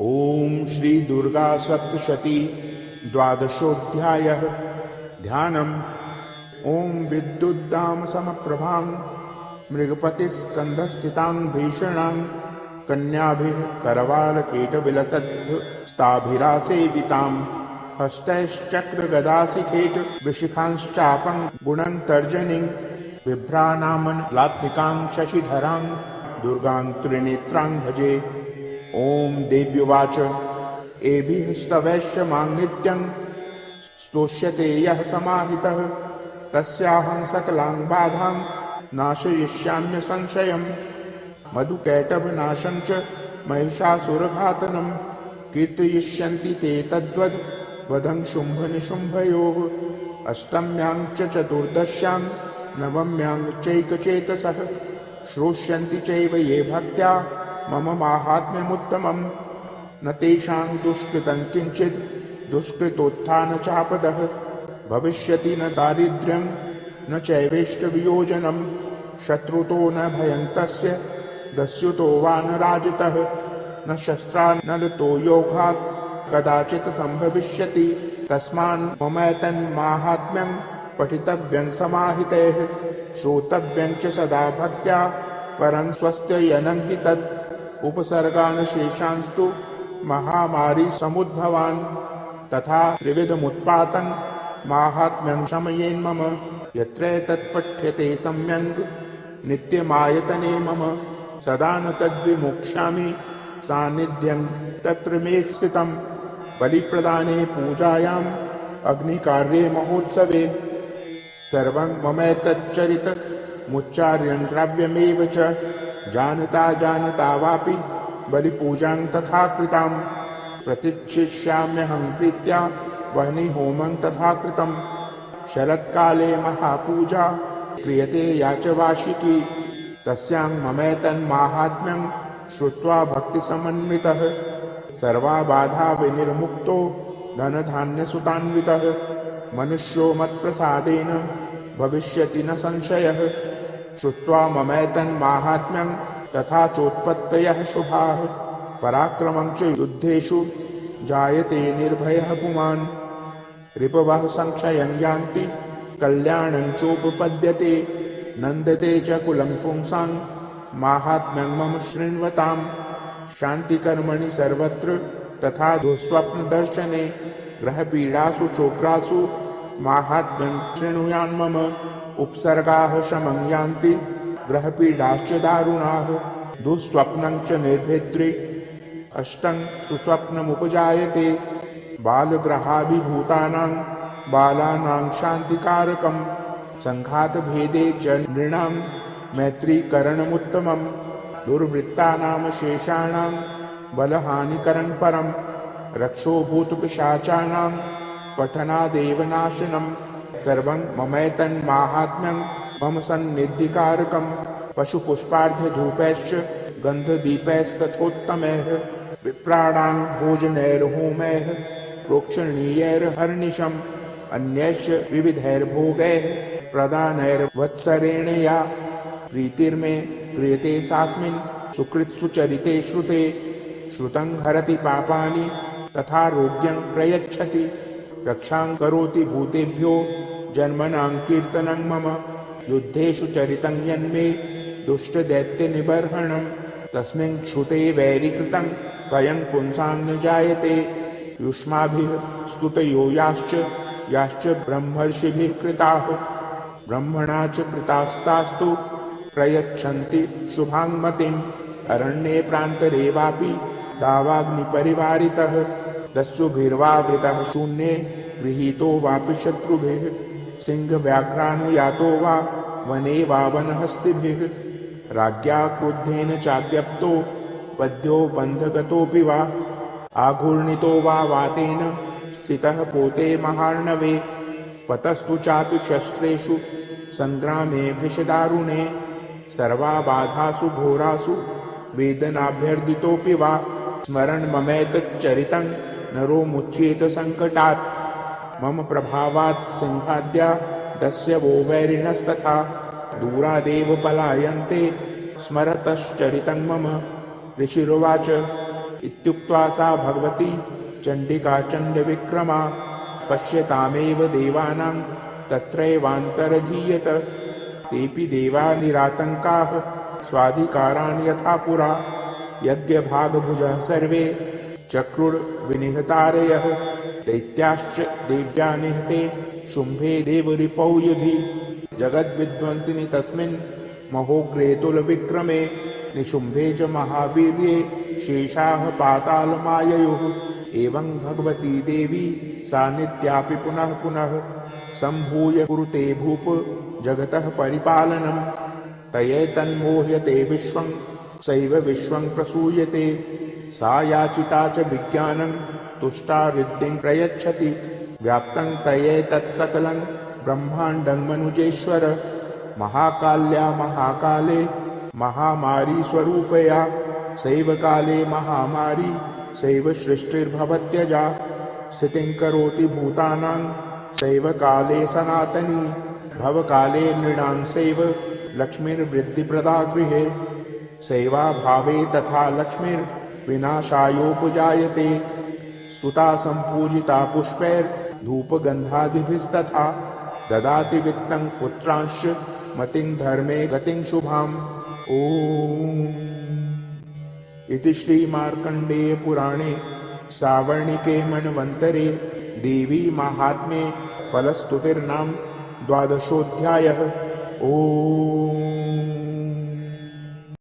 ओम श्री दुर्गा सप्तशती द्वादशोऽध्यायः। ध्यानम्। ओम विद्युद्दाम समप्रभां मृगपतिस्कन्धस्थितां भीषणां कन्याभिः करवालकेटविलसद्स्ताभिरासेवितां हस्तैश्चक्रगदाशिखेट विशिखांश्चापं गुणं तर्जनीं बिभ्राणामनलात्मिकां शशिधरां दुर्गां त्रिनेत्रां भजे। ओम देव्युवाच एभिः स्तवैश्च मां नित्यं स्तोष्यते यः समाहितः तस्याहं सकलां बाधां नाशयिष्याम्य संशयम्। मधुकैटभनाशं च महिषासुरघातनं कीर्तयिष्यन्ति ते तद्वद् वदं शुम्भनिशुम्भयोः। अष्टम्यां च चतुर्दश्यां नवम्यां चैकचेतसः श्रोष्यन्ति चैव ये भक्त्या मम माहात्म्यमुत्तमम्। न तेषां दुष्कृतं किञ्चित् दुष्कृतोत्थानचापदः भविष्यति न दारिद्र्यं न चैवेष्टवियोजनं। शत्रुतो न भयं तस्य दस्युतो वा न राजतः न शस्त्रानलतो योगात् कदाचित् सम्भविष्यति। तस्मान् ममैतन्माहात्म्यं पठितव्यं समाहितैः श्रोतव्यं च सदा भक्त्या परं स्वस्त्ययनं हि तत्। उपसर्गान् शेषांस्तु महामारी समुद्भवान् तथा त्रिविधमुत्पातं माहात्म्यं शमयेन्मम। यत्र तत्पठ्यते सम्यङ् नित्यमायतने मम सदा न तद्विमोक्ष्यामि सान्निध्यं तत्र मे स्थितं। बलिप्रदाने पूजायाम् अग्निकार्ये महोत्सवे सर्वं ममैतच्चरितमुच्चार्यं द्रव्यमेव च। जानता जानता वापि बलिपूजां तथा कृतां प्रतिच्छिष्याम्यहं प्रीत्या वह्निहोमं तथा कृतं। शरत्काले महापूजा क्रियते या च वार्षिकी तस्यां ममैतन्माहात्म्यं श्रुत्वा भक्तिसमन्वितः सर्वा बाधा विनिर्मुक्तो धनधान्यसुतान्वितः। मनुष्यो मत्प्रसादेन भविष्यति न संशयः श्रुत्वा ममैतन्माहात्म्यं तथा चोत्पत्तयः शुभाः। पराक्रमं च युद्धेषु जायते निर्भयः पुमान् रिपवः संशयं यान्ति कल्याणं चोपपद्यते। नन्दते च कुलं पुंसां माहात्म्यं मम शृण्वतां शान्तिकर्मणि सर्वत्र तथा दुःस्वप्नदर्शने ग्रहपीडासु चोक्रासु माहात्म्यं शृणुयान्मम। उपसर्गाः शमं यान्ति ग्रहपीडाश्च दारुणाः दुःस्वप्नं च निर्भिद्रे अष्टं सुस्वप्नमुपजायते। बालग्रहाभिभूतानां बालानां शान्तिकारकं सङ्घातभेदे च नृणां मैत्रीकरणमुत्तमं। दुर्वृत्तानां शेषाणां बलहानिकरं परं रक्षोभूतपिशाचानां पठनादेव नाशनं। सर्वं ममैतन्माहात्म्यं मम सन्निधिकारकं पशुपुष्पार्घ्यधूपैश्च गन्धदीपैस्तथोत्तमैः विप्राणां भोजनैर्होमैः प्रोक्षणीयैर्हर्निशम् अन्यैश्च विविधैर्भोगैः प्रदानैर्वत्सरेण या प्रीतिर्मे क्रियते सास्मिन् सुकृत्सुचरिते श्रुते। श्रुतं हरति पापानि तथा रोग्यं प्रयच्छति रक्षां करोति भूतेभ्यो जन्मनां कीर्तनं मम। युद्धेषु चरितं यन्मे दुष्टदैत्यनिबर्हणं तस्मिन् श्रुते वैरीकृतं भयं पुंसां न जायते। युष्माभिः स्तुतयो याश्च ब्रह्मर्षिभिः कृताः ब्रह्मणा च कृतास्तास्तु प्रयच्छन्ति शुभां मतिम्। अरण्ये प्रान्तरे वापि दावाग्निपरिवारितः दस्युभिर्वावृतः शून्ये गृहीतो वापि शत्रुभिः सिंहव्याघ्रानुयातो वा वने वा वनहस्तिभिः। राज्ञा क्रुद्धेन चाद्यप्तो वध्यो बन्धगतोऽपि वा आघूर्णितो वा वातेन स्थितः पोते महार्णवे। पतस्तु चापि शस्त्रेषु सङ्ग्रामे भृशदारुणे सर्वा बाधासु घोरासु वेदनाभ्यर्दितोऽपि वा। स्मरन् ममैतच्चरितं नरो मुच्येत सङ्कटात् मम प्रभावात् सिंहाद्या दस्यवो वैरिणस्तथा दूरादेव पलायन्ते स्मरतश्चरितं मम। ऋषिरुवाच इत्युक्त्वा सा भगवती चण्डिका चण्डविक्रमा पश्यतामेव देवानां तत्रैवान्तरधीयत। तेऽपि देवा निरातङ्काः स्वाधिकारान् यथा पुरा यज्ञभागभुजः सर्वे चक्रुर्विनिहतारयः। दैत्याश्च देव्या निहते शुम्भे देवरिपौ युधि जगद्विध्वंसिनि तस्मिन् महोग्रेतुलविक्रमे निशुम्भे च महावीर्ये शेषाः पातालमाययुः। एवं भगवती देवी सा नित्यापि पुनः पुनः सम्भूय कुरुते भूप जगतः परिपालनं। तयैतन्मोह्यते विश्वं सैव विश्वं प्रसूयते। सा याचिता च विज्ञानं तुष्टा रिद्धिं प्रयच्छति। व्याप्तं तयैतत्सकलं ब्रह्माण्डं मनुजेश्वर। महाकाल्या महाकाले महामारी स्वरूपया सैव काले महामारी सैव सृष्टिर्भवत्यजा। स्थितिं करोति भूतानां सैव काले सनातनी। भवकाले नृणां सैव लक्ष्मीर्वृद्धिप्रदा गृहे। सैवा भावे तथा लक्ष्मीर्विनाशायोपजायते। स्तुता सम्पूजिता पुष्पैर्धूपगन्धादिभिस्तथा ददाति वित्तं पुत्रांश्च मतिं धर्मे गतिं शुभाम्। ॐ इति श्रीमार्कण्डेय पुराणे सावर्णिके मन्वन्तरे देवी माहात्म्ये फलस्तुतिर्नाम 12 ॐ।